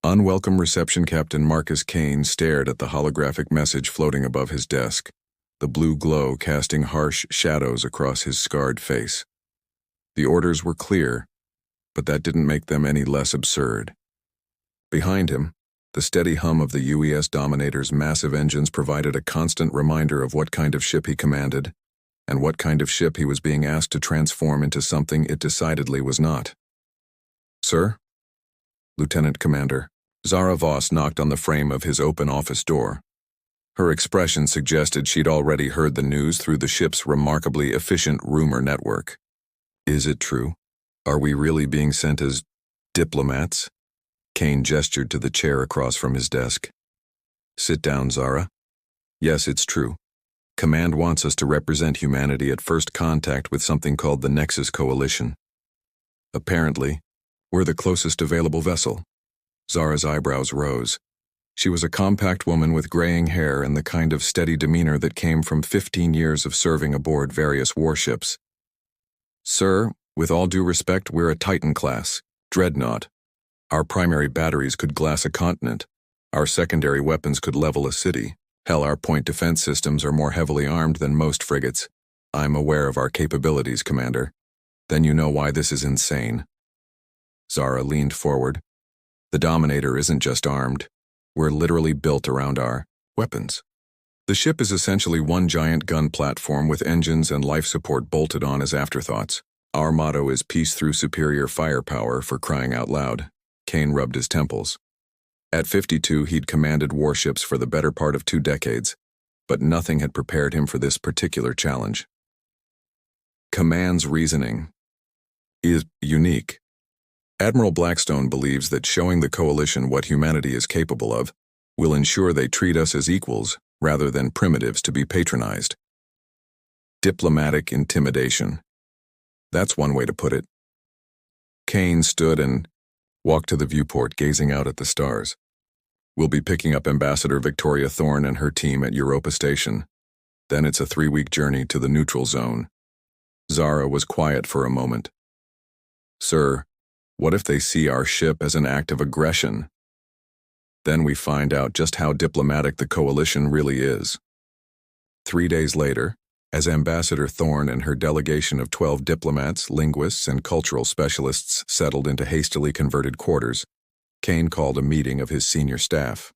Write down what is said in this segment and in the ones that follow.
Unwelcome reception. Captain Marcus Kane stared at the holographic message floating above his desk, the blue glow casting harsh shadows across his scarred face. The orders were clear, but that didn't make them any less absurd. Behind him, the steady hum of the UES Dominator's massive engines provided a constant reminder of what kind of ship he commanded, and what kind of ship he was being asked to transform into something it decidedly was not. "Sir?" Lieutenant Commander. Zara Voss knocked on the frame of his open office door. Her expression suggested she'd already heard the news through the ship's remarkably efficient rumor network. "Is it true? Are we really being sent as diplomats?" Kane gestured to the chair across from his desk. "Sit down, Zara. Yes, it's true. Command wants us to represent humanity at first contact with something called the Nexus Coalition. Apparently, we're the closest available vessel." Zara's eyebrows rose. She was a compact woman with graying hair and the kind of steady demeanor that came from 15 years of serving aboard various warships. "Sir, with all due respect, we're a Titan class, dreadnought. Our primary batteries could glass a continent. Our secondary weapons could level a city. Hell, our point defense systems are more heavily armed than most frigates. I'm aware of our capabilities, Commander. Then you know why this is insane." Zara leaned forward. "The Dominator isn't just armed. We're literally built around our weapons. The ship is essentially one giant gun platform with engines and life support bolted on as afterthoughts. Our motto is peace through superior firepower, for crying out loud." Kane rubbed his temples. At 52, he'd commanded warships for the better part of 2 decades, but nothing had prepared him for this particular challenge. Command's reasoning is unique. Admiral Blackstone believes that showing the Coalition what humanity is capable of will ensure they treat us as equals rather than primitives to be patronized. Diplomatic intimidation. That's one way to put it. Kane stood and walked to the viewport, gazing out at the stars. "We'll be picking up Ambassador Victoria Thorne and her team at Europa Station. Then it's a 3-week journey to the neutral zone." Zara was quiet for a moment. "Sir, what if they see our ship as an act of aggression? Then we find out just how diplomatic the Coalition really is." 3 days later, as Ambassador Thorne and her delegation of 12 diplomats, linguists, and cultural specialists settled into hastily converted quarters, Kane called a meeting of his senior staff.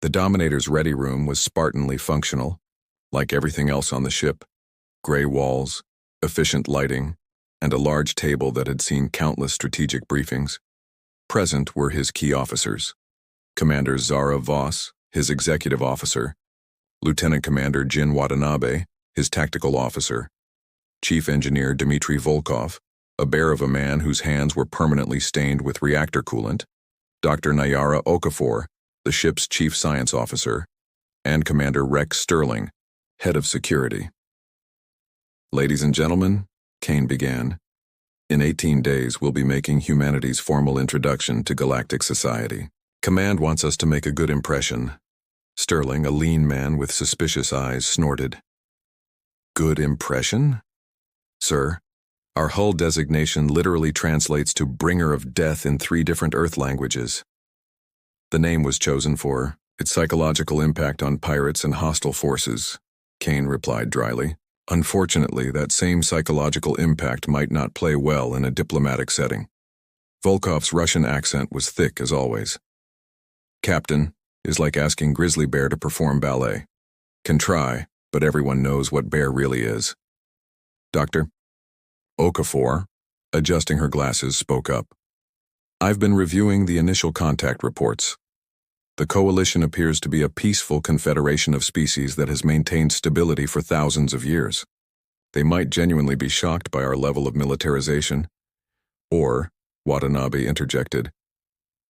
The Dominator's ready room was Spartanly functional, like everything else on the ship: gray walls, efficient lighting, and a large table that had seen countless strategic briefings. Present were his key officers: Commander Zara Voss, his executive officer; Lieutenant Commander Jin Watanabe, his tactical officer; Chief Engineer Dmitry Volkov, a bear of a man whose hands were permanently stained with reactor coolant; Dr. Nayara Okafor, the ship's chief science officer; and Commander Rex Sterling, head of security. "Ladies and gentlemen," Kane began, "in 18 days we'll be making humanity's formal introduction to galactic society. Command wants us to make a good impression." Sterling, a lean man with suspicious eyes, snorted. "Good impression? Sir, our hull designation literally translates to bringer of death in 3 different Earth languages. The name was chosen for its psychological impact on pirates and hostile forces," Kane replied dryly. "Unfortunately, that same psychological impact might not play well in a diplomatic setting." Volkov's Russian accent was thick as always. "Captain is like asking Grizzly Bear to perform ballet. Can try, but everyone knows what Bear really is." Dr. Okafor, adjusting her glasses, spoke up. "I've been reviewing the initial contact reports. The Coalition appears to be a peaceful confederation of species that has maintained stability for thousands of years. They might genuinely be shocked by our level of militarization, or," Watanabe interjected,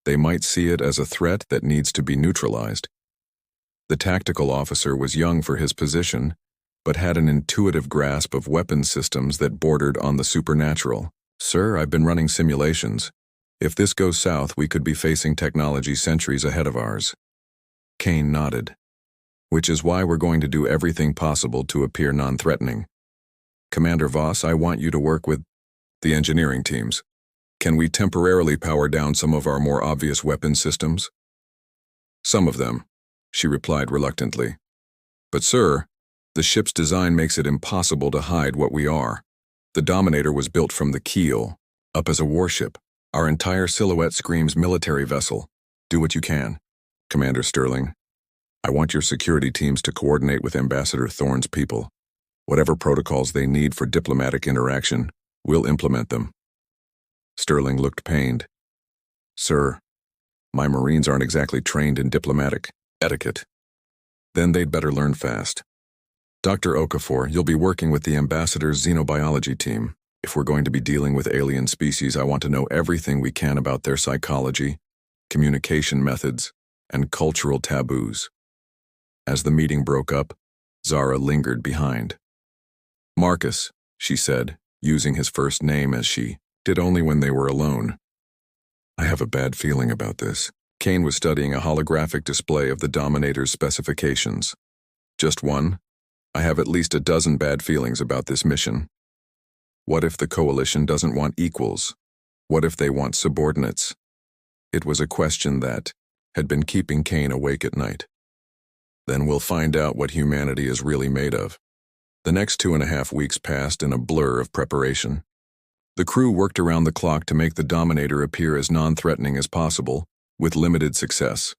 "they might see it as a threat that needs to be neutralized." The tactical officer was young for his position, but had an intuitive grasp of weapons systems that bordered on the supernatural. "Sir, I've been running simulations. If this goes south, we could be facing technology centuries ahead of ours." Kane nodded. "Which is why we're going to do everything possible to appear non-threatening. Commander Voss, I want you to work with the engineering teams. Can we temporarily power down some of our more obvious weapon systems? Some of them, she replied reluctantly. But sir, the ship's design makes it impossible to hide what we are. The Dominator was built from the keel, up as a warship. Our entire silhouette screams military vessel. Do what you can. Commander Sterling, I want your security teams to coordinate with Ambassador Thorne's people. Whatever protocols they need for diplomatic interaction, we'll implement them. Sterling looked pained. Sir, my Marines aren't exactly trained in diplomatic etiquette. Then they'd better learn fast. Dr. Okafor, you'll be working with the Ambassador's xenobiology team. If we're going to be dealing with alien species, I want to know everything we can about their psychology, communication methods, and cultural taboos. As the meeting broke up, Zara lingered behind. Marcus, she said, using his first name as she did only when they were alone. I have a bad feeling about this. Kane was studying a holographic display of the Dominator's specifications. Just one? I have at least a dozen bad feelings about this mission. What if the Coalition doesn't want equals? What if they want subordinates? It was a question that had been keeping Kane awake at night. Then we'll find out what humanity is really made of. The next 2.5 weeks passed in a blur of preparation. The crew worked around the clock to make the Dominator appear as non-threatening as possible, with limited success.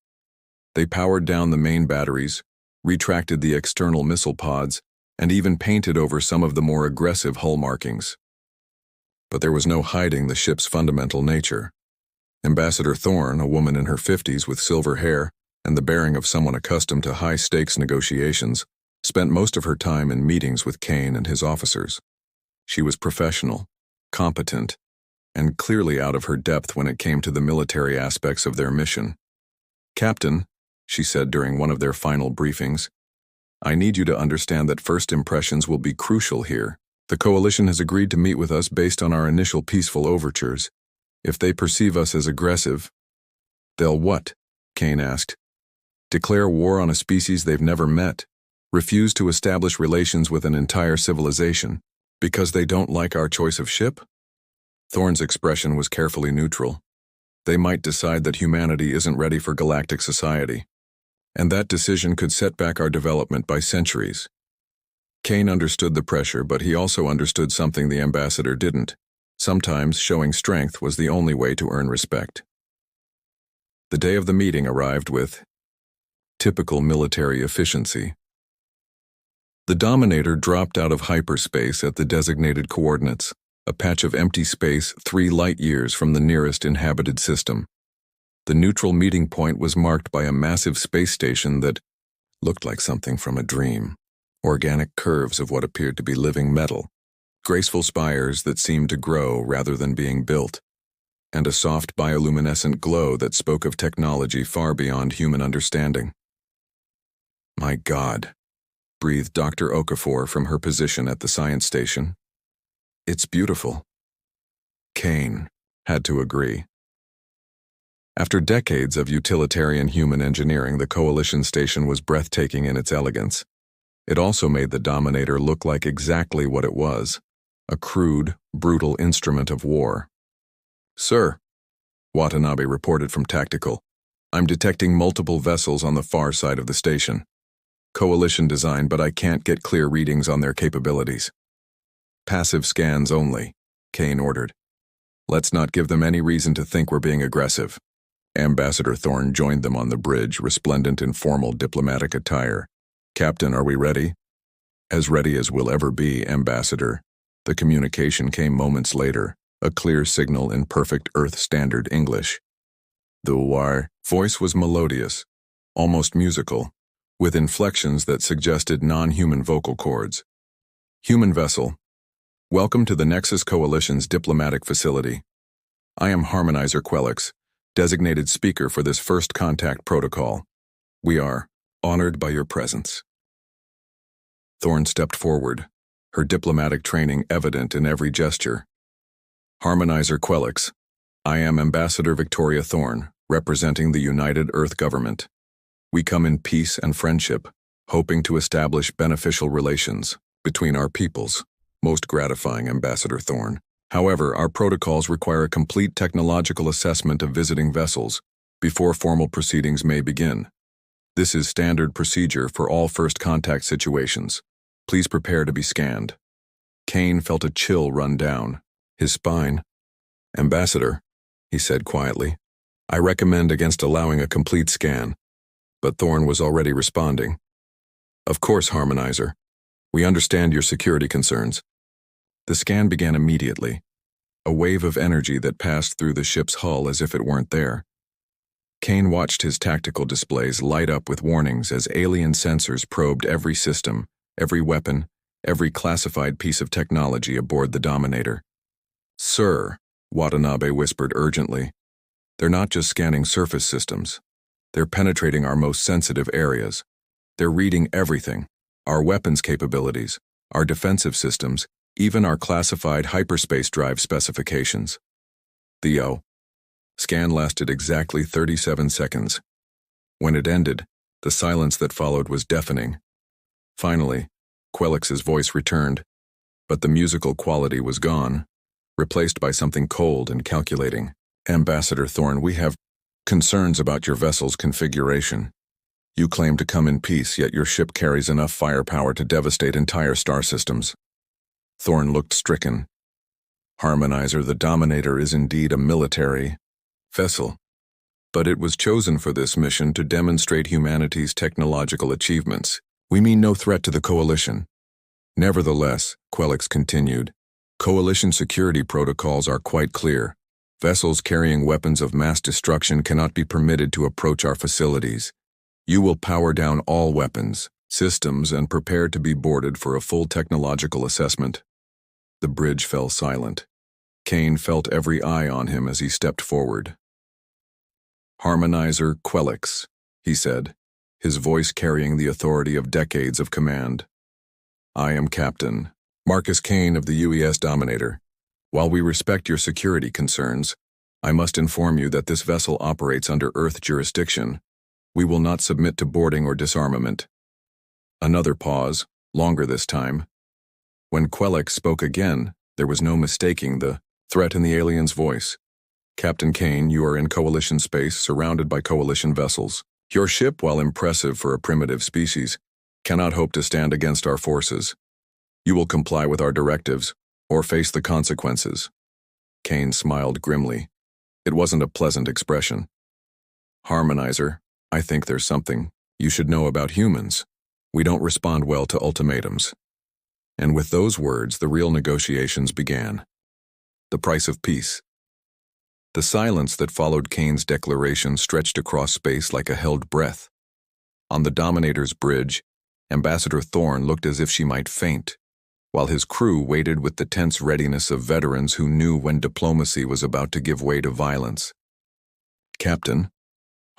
They powered down the main batteries, retracted the external missile pods, and even painted over some of the more aggressive hull markings. But there was no hiding the ship's fundamental nature. Ambassador Thorne, a woman in her 50s with silver hair and the bearing of someone accustomed to high-stakes negotiations, spent most of her time in meetings with Kane and his officers. She was professional, competent, and clearly out of her depth when it came to the military aspects of their mission. Captain, she said during one of their final briefings, I need you to understand that first impressions will be crucial here. The Coalition has agreed to meet with us based on our initial peaceful overtures. If they perceive us as aggressive, they'll what? Kane asked. Declare war on a species they've never met, refuse to establish relations with an entire civilization, because they don't like our choice of ship? Thorne's expression was carefully neutral. They might decide that humanity isn't ready for galactic society, and that decision could set back our development by centuries. Kane understood the pressure, but he also understood something the ambassador didn't. Sometimes showing strength was the only way to earn respect. The day of the meeting arrived with typical military efficiency. The Dominator dropped out of hyperspace at the designated coordinates, a patch of empty space 3 light-years from the nearest inhabited system. The neutral meeting point was marked by a massive space station that looked like something from a dream. Organic curves of what appeared to be living metal, graceful spires that seemed to grow rather than being built, and a soft bioluminescent glow that spoke of technology far beyond human understanding. My God, breathed Dr. Okafor from her position at the science station. It's beautiful. Kane had to agree. After decades of utilitarian human engineering, the Coalition station was breathtaking in its elegance. It also made the Dominator look like exactly what it was, a crude, brutal instrument of war. Sir, Watanabe reported from Tactical, I'm detecting multiple vessels on the far side of the station. Coalition design, but I can't get clear readings on their capabilities. Passive scans only, Kane ordered. Let's not give them any reason to think we're being aggressive. Ambassador Thorne joined them on the bridge, resplendent in formal diplomatic attire. Captain, are we ready? As ready as we'll ever be, Ambassador. The communication came moments later, a clear signal in perfect Earth Standard English. The voice was melodious, almost musical, with inflections that suggested non-human vocal cords. Human vessel, welcome to the Nexus Coalition's diplomatic facility. I am Harmonizer Quelix, designated speaker for this first contact protocol. We are honored by your presence. Thorne stepped forward, her diplomatic training evident in every gesture. Harmonizer Quelix, I am Ambassador Victoria Thorne, representing the United Earth Government. We come in peace and friendship, hoping to establish beneficial relations between our peoples. Most gratifying, Ambassador Thorne. However, our protocols require a complete technological assessment of visiting vessels before formal proceedings may begin. This is standard procedure for all first contact situations. Please prepare to be scanned. Kane felt a chill run down his spine. Ambassador, he said quietly, I recommend against allowing a complete scan. But Thorne was already responding. Of course, Harmonizer. We understand your security concerns. The scan began immediately, a wave of energy that passed through the ship's hull as if it weren't there. Kane watched his tactical displays light up with warnings as alien sensors probed every system, every weapon, every classified piece of technology aboard the Dominator. Sir, Watanabe whispered urgently, they're not just scanning surface systems. They're penetrating our most sensitive areas. They're reading everything, our weapons capabilities, our defensive systems, even our classified hyperspace drive specifications. Theo. Scan lasted exactly 37 seconds. When it ended, the silence that followed was deafening. Finally, Quellix's voice returned, but the musical quality was gone, replaced by something cold and calculating. Ambassador Thorne, we have concerns about your vessel's configuration. You claim to come in peace, yet your ship carries enough firepower to devastate entire star systems. Thorne looked stricken. Harmonizer, the Dominator is indeed a military vessel, but it was chosen for this mission to demonstrate humanity's technological achievements. We mean no threat to the Coalition. Nevertheless, Quellix continued, Coalition security protocols are quite clear. Vessels carrying weapons of mass destruction cannot be permitted to approach our facilities. You will power down all weapons, systems, and prepare to be boarded for a full technological assessment. The bridge fell silent. Kane felt every eye on him as he stepped forward. Harmonizer Quellix, he said, his voice carrying the authority of decades of command. I am Captain Marcus Kane of the UES Dominator. While we respect your security concerns, I must inform you that this vessel operates under Earth jurisdiction. We will not submit to boarding or disarmament. Another pause, longer this time. When Quellix spoke again, there was no mistaking the threat in the alien's voice. Captain Kane, you are in Coalition space, surrounded by Coalition vessels. Your ship, while impressive for a primitive species, cannot hope to stand against our forces. You will comply with our directives, or face the consequences. Kane smiled grimly. It wasn't a pleasant expression. Harmonizer, I think there's something you should know about humans. We don't respond well to ultimatums. And with those words, the real negotiations began. The price of peace. The silence that followed Kane's declaration stretched across space like a held breath. On the Dominator's bridge, Ambassador Thorne looked as if she might faint, while his crew waited with the tense readiness of veterans who knew when diplomacy was about to give way to violence. Captain,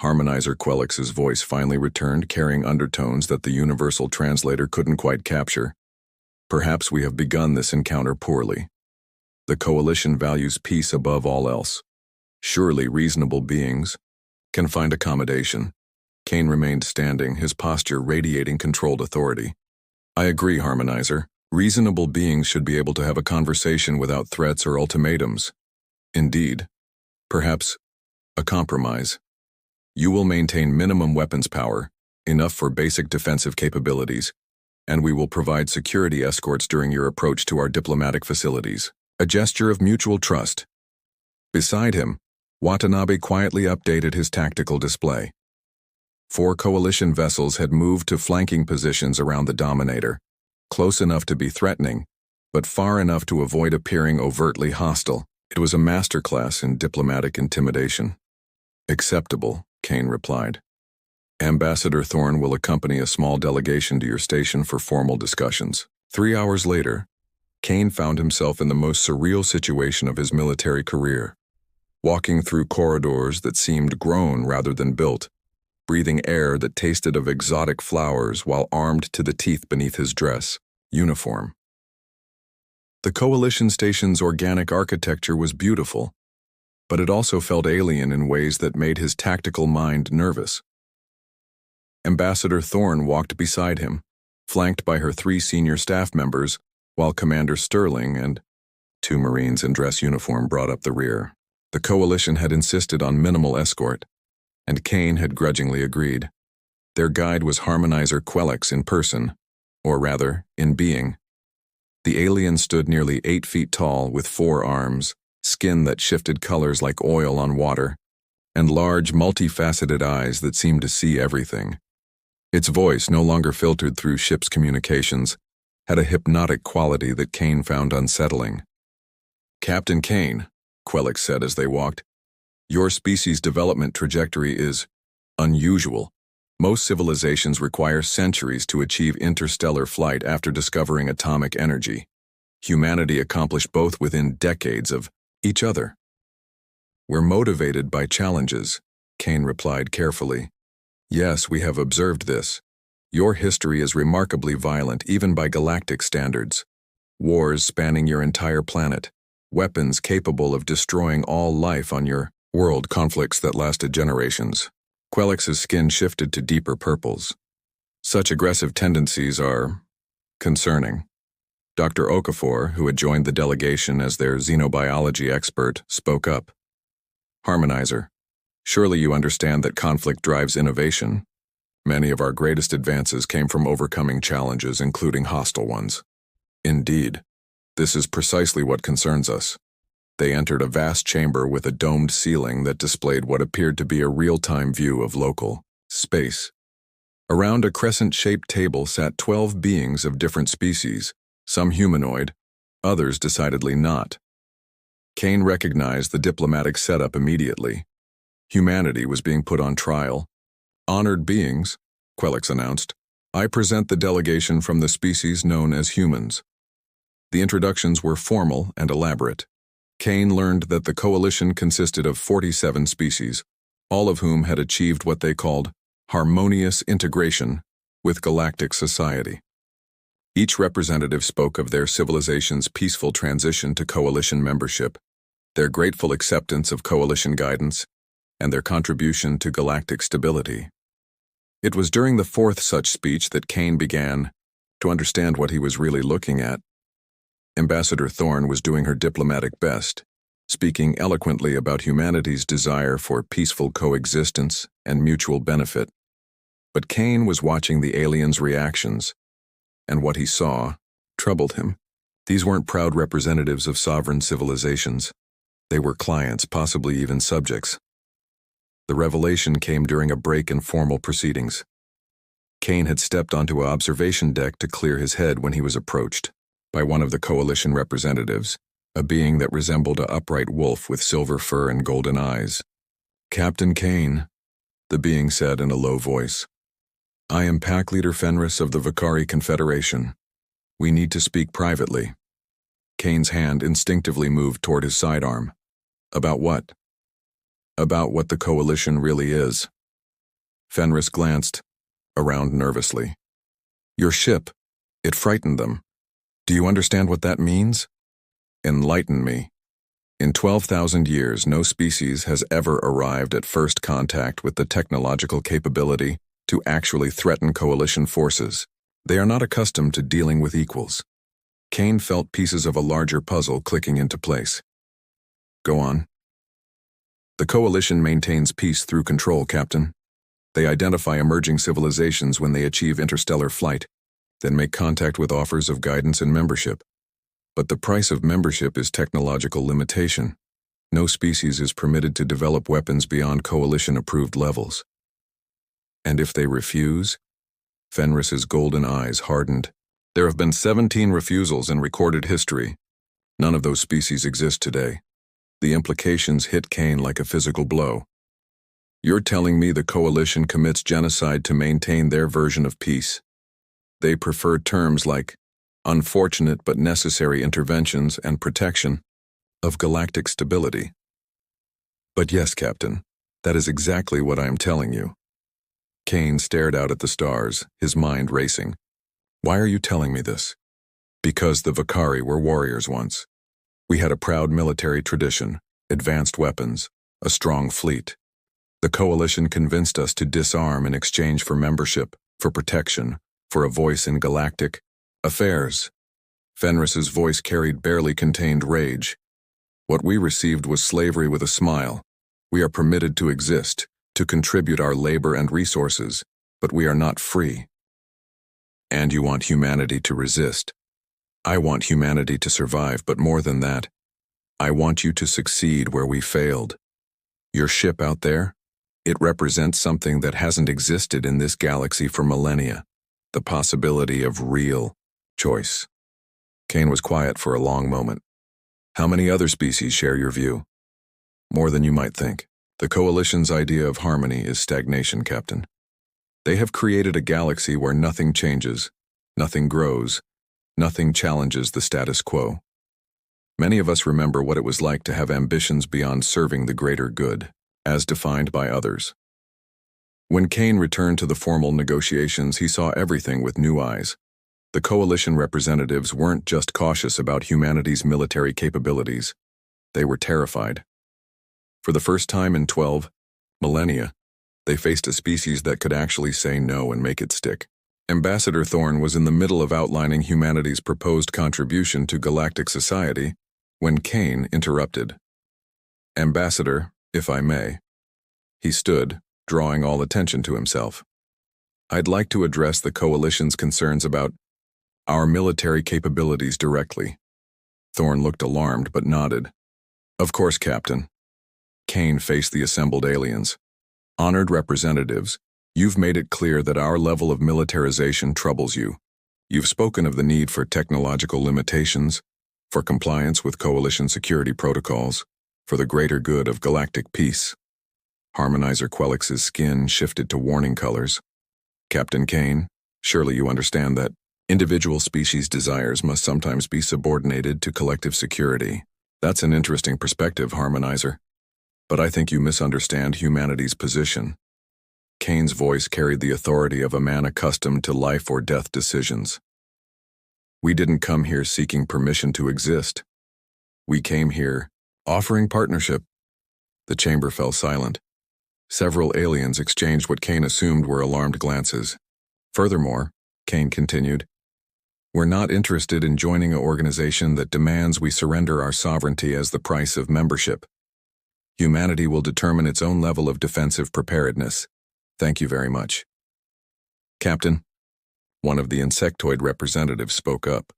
Harmonizer Quellix's voice finally returned, carrying undertones that the universal translator couldn't quite capture. Perhaps we have begun this encounter poorly. The Coalition values peace above all else. Surely reasonable beings can find accommodation. Kane remained standing, his posture radiating controlled authority. I agree, Harmonizer. Reasonable beings should be able to have a conversation without threats or ultimatums. Indeed. Perhaps a compromise. You will maintain minimum weapons power, enough for basic defensive capabilities, and we will provide security escorts during your approach to our diplomatic facilities. A gesture of mutual trust. Beside him, Watanabe quietly updated his tactical display. 4 Coalition vessels had moved to flanking positions around the Dominator, close enough to be threatening, but far enough to avoid appearing overtly hostile. It was a masterclass in diplomatic intimidation. Acceptable, Kane replied. Ambassador Thorne will accompany a small delegation to your station for formal discussions. 3 hours later, Kane found himself in the most surreal situation of his military career. Walking through corridors that seemed grown rather than built, breathing air that tasted of exotic flowers while armed to the teeth beneath his dress uniform. The Coalition station's organic architecture was beautiful, but it also felt alien in ways that made his tactical mind nervous. Ambassador Thorne walked beside him, flanked by her 3 senior staff members, while Commander Sterling and Two Marines in dress uniform brought up the rear. The coalition had insisted on minimal escort, and Kane had grudgingly agreed. Their guide was Harmonizer Quelix in person, or rather, in being. The alien stood nearly 8 feet tall with 4 arms, skin that shifted colors like oil on water, and large, multifaceted eyes that seemed to see everything. Its voice, no longer filtered through ship's communications, had a hypnotic quality that Kane found unsettling. "Captain Kane," Quelix said as they walked, "your species' development trajectory is unusual. Most civilizations require centuries to achieve interstellar flight after discovering atomic energy. Humanity accomplished both within decades of each other." "We're motivated by challenges," Kane replied carefully. "Yes, we have observed this. Your history is remarkably violent, even by galactic standards. Wars spanning your entire planet, weapons capable of destroying all life on your world, conflicts that lasted generations." Quelix's skin shifted to deeper purples. "Such aggressive tendencies are concerning." Dr. Okafor, who had joined the delegation as their xenobiology expert, spoke up. "Harmonizer, surely you understand that conflict drives innovation. Many of our greatest advances came from overcoming challenges, including hostile ones." "Indeed. This is precisely what concerns us." They entered a vast chamber with a domed ceiling that displayed what appeared to be a real-time view of local space. Around a crescent-shaped table sat 12 beings of different species, some humanoid, others decidedly not. Kane recognized the diplomatic setup immediately. Humanity was being put on trial. "Honored beings," Quelix announced, "I present the delegation from the species known as humans." The introductions were formal and elaborate. Kane learned that the coalition consisted of 47 species, all of whom had achieved what they called harmonious integration with galactic society. Each representative spoke of their civilization's peaceful transition to coalition membership, their grateful acceptance of coalition guidance, and their contribution to galactic stability. It was during the 4th such speech that Kane began to understand what he was really looking at. Ambassador Thorne was doing her diplomatic best, speaking eloquently about humanity's desire for peaceful coexistence and mutual benefit. But Kane was watching the aliens' reactions, and what he saw troubled him. These weren't proud representatives of sovereign civilizations. They were clients, possibly even subjects. The revelation came during a break in formal proceedings. Kane had stepped onto an observation deck to clear his head when he was approached by one of the coalition representatives, a being that resembled an upright wolf with silver fur and golden eyes. "Captain Kane," the being said in a low voice, "I am Pack Leader Fenris of the Vakari Confederation. We need to speak privately." Kane's hand instinctively moved toward his sidearm. "About what?" "About what the coalition really is." Fenris glanced around nervously. "Your ship, it frightened them. Do you understand what that means?" "Enlighten me." "In 12,000 years, no species has ever arrived at first contact with the technological capability to actually threaten coalition forces. They are not accustomed to dealing with equals." Kane felt pieces of a larger puzzle clicking into place. "Go on." "The coalition maintains peace through control, Captain. They identify emerging civilizations when they achieve interstellar flight, then make contact with offers of guidance and membership. But the price of membership is technological limitation. No species is permitted to develop weapons beyond coalition-approved levels." "And if they refuse?" Fenris's golden eyes hardened. "There have been 17 refusals in recorded history. None of those species exist today." The implications hit Kane like a physical blow. "You're telling me the coalition commits genocide to maintain their version of peace? They prefer terms like unfortunate but necessary interventions and protection of galactic stability." "But yes, Captain, that is exactly what I am telling you." Kane stared out at the stars, his mind racing. "Why are you telling me this?" "Because the Vakari were warriors once. We had a proud military tradition, advanced weapons, a strong fleet. The coalition convinced us to disarm in exchange for membership, for protection, for a voice in galactic affairs. Fenris's voice carried barely contained rage. What we received was slavery with a smile. We are permitted to exist, to contribute our labor and resources, but we are not free. And you want humanity to resist. I want humanity to survive, but more than that, I want you to succeed where we failed. Your ship out there? It represents something that hasn't existed in this galaxy for millennia. The possibility of real choice. Kane was quiet for a long moment. How many other species share your view? More than you might think. The Coalition's idea of harmony is stagnation, Captain. They have created a galaxy where nothing changes, nothing grows, nothing challenges the status quo. Many of us remember what it was like to have ambitions beyond serving the greater good, as defined by others. When Kane returned to the formal negotiations, he saw everything with new eyes. The Coalition representatives weren't just cautious about humanity's military capabilities. They were terrified. For the first time in 12 millennia, they faced a species that could actually say no and make it stick. Ambassador Thorne was in the middle of outlining humanity's proposed contribution to galactic society when Kane interrupted. Ambassador, if I may. He stood, drawing all attention to himself. I'd like to address the Coalition's concerns about our military capabilities directly. Thorne looked alarmed but nodded. Of course, Captain. Kane faced the assembled aliens. Honored representatives, you've made it clear that our level of militarization troubles you. You've spoken of the need for technological limitations, for compliance with Coalition security protocols, for the greater good of galactic peace. Harmonizer Quellix's skin shifted to warning colors. Captain Kane, surely you understand that individual species' desires must sometimes be subordinated to collective security. That's an interesting perspective, Harmonizer. But I think you misunderstand humanity's position. Kane's voice carried the authority of a man accustomed to life or death decisions. We didn't come here seeking permission to exist. We came here offering partnership. The chamber fell silent. Several aliens exchanged what Kane assumed were alarmed glances. Furthermore, Kane continued, we're not interested in joining an organization that demands we surrender our sovereignty as the price of membership. Humanity will determine its own level of defensive preparedness. Thank you very much. Captain, one of the insectoid representatives spoke up,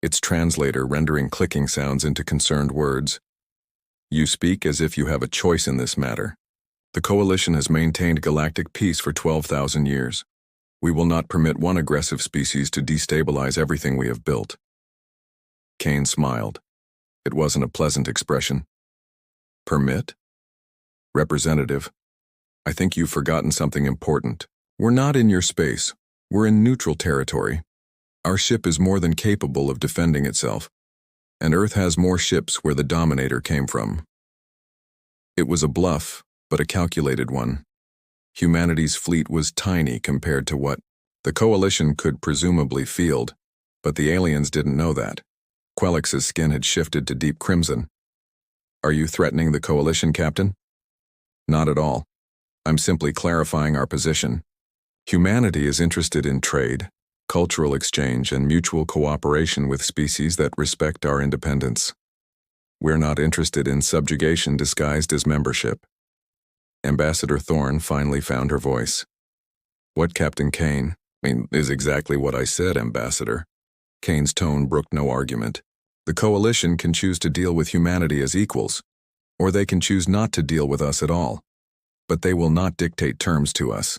its translator rendering clicking sounds into concerned words. You speak as if you have a choice in this matter. The Coalition has maintained galactic peace for 12,000 years. We will not permit one aggressive species to destabilize everything we have built. Kane smiled. It wasn't a pleasant expression. Permit? Representative, I think you've forgotten something important. We're not in your space. We're in neutral territory. Our ship is more than capable of defending itself. And Earth has more ships where the Dominator came from. It was a bluff, but a calculated one. Humanity's fleet was tiny compared to what the Coalition could presumably field, but the aliens didn't know that. Quellix's skin had shifted to deep crimson. Are you threatening the Coalition, Captain? Not at all. I'm simply clarifying our position. Humanity is interested in trade, cultural exchange, and mutual cooperation with species that respect our independence. We're not interested in subjugation disguised as membership. Ambassador Thorne finally found her voice. What, Captain Kane? Is exactly what I said, Ambassador. Kane's tone brooked no argument. The Coalition can choose to deal with humanity as equals, or they can choose not to deal with us at all. But they will not dictate terms to us.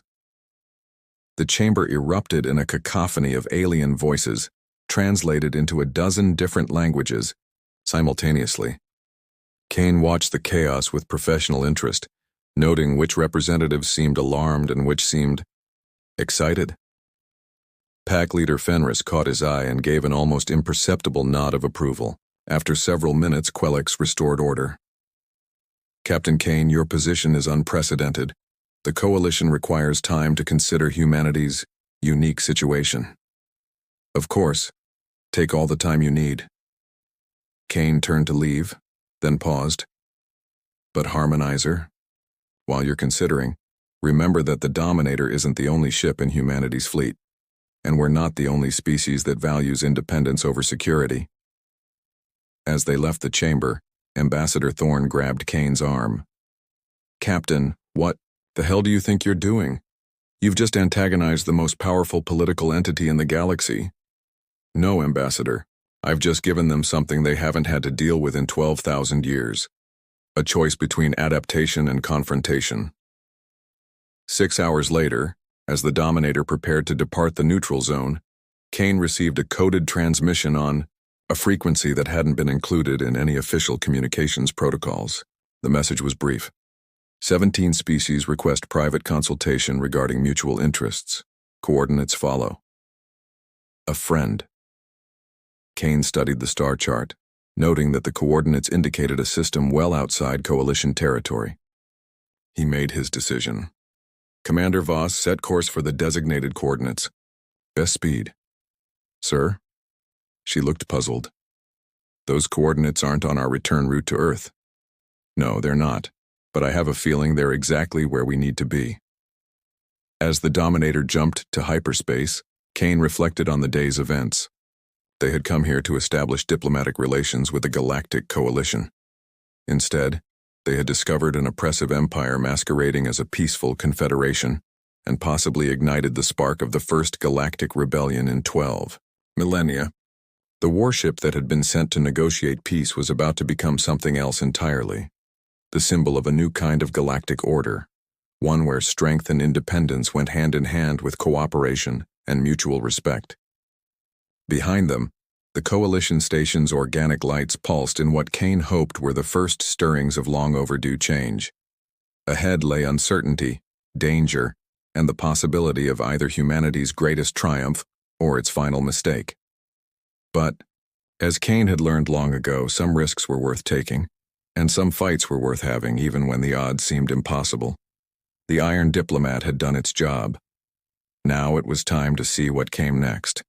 The chamber erupted in a cacophony of alien voices, translated into a dozen different languages, simultaneously. Kane watched the chaos with professional interest, noting which representatives seemed alarmed and which seemed excited. Pack leader Fenris caught his eye and gave an almost imperceptible nod of approval. After several minutes, Quellix restored order. Captain Kane, your position is unprecedented. The Coalition requires time to consider humanity's unique situation. Of course, take all the time you need. Kane turned to leave, then paused. But Harmonizer, while you're considering, remember that the Dominator isn't the only ship in humanity's fleet. and we're not the only species that values independence over security. As they left the chamber, Ambassador Thorne grabbed Kane's arm. Captain, what the hell do you think you're doing? You've just antagonized the most powerful political entity in the galaxy. No, Ambassador. I've just given them something they haven't had to deal with in 12,000 years. A choice between adaptation and confrontation. 6 hours later, as the Dominator prepared to depart the neutral zone, Kane received a coded transmission on a frequency that hadn't been included in any official communications protocols. The message was brief. 17 species request private consultation regarding mutual interests. Coordinates follow. A friend. Kane studied the star chart, noting that the coordinates indicated a system well outside Coalition territory. He made his decision. Commander Voss set course for the designated coordinates. Best speed. Sir? She looked puzzled. Those coordinates aren't on our return route to Earth. No, they're not, but I have a feeling they're exactly where we need to be. As the Dominator jumped to hyperspace, Kane reflected on the day's events. They had come here to establish diplomatic relations with the Galactic Coalition. Instead, they had discovered an oppressive empire masquerading as a peaceful confederation, and possibly ignited the spark of the first galactic rebellion in 12 millennia. The warship that had been sent to negotiate peace was about to become something else entirely, the symbol of a new kind of galactic order, one where strength and independence went hand in hand with cooperation and mutual respect. Behind them, the Coalition station's organic lights pulsed in what Kane hoped were the first stirrings of long-overdue change. Ahead lay uncertainty, danger, and the possibility of either humanity's greatest triumph or its final mistake. But, as Kane had learned long ago, some risks were worth taking, and some fights were worth having even when the odds seemed impossible. The Iron Diplomat had done its job. Now it was time to see what came next.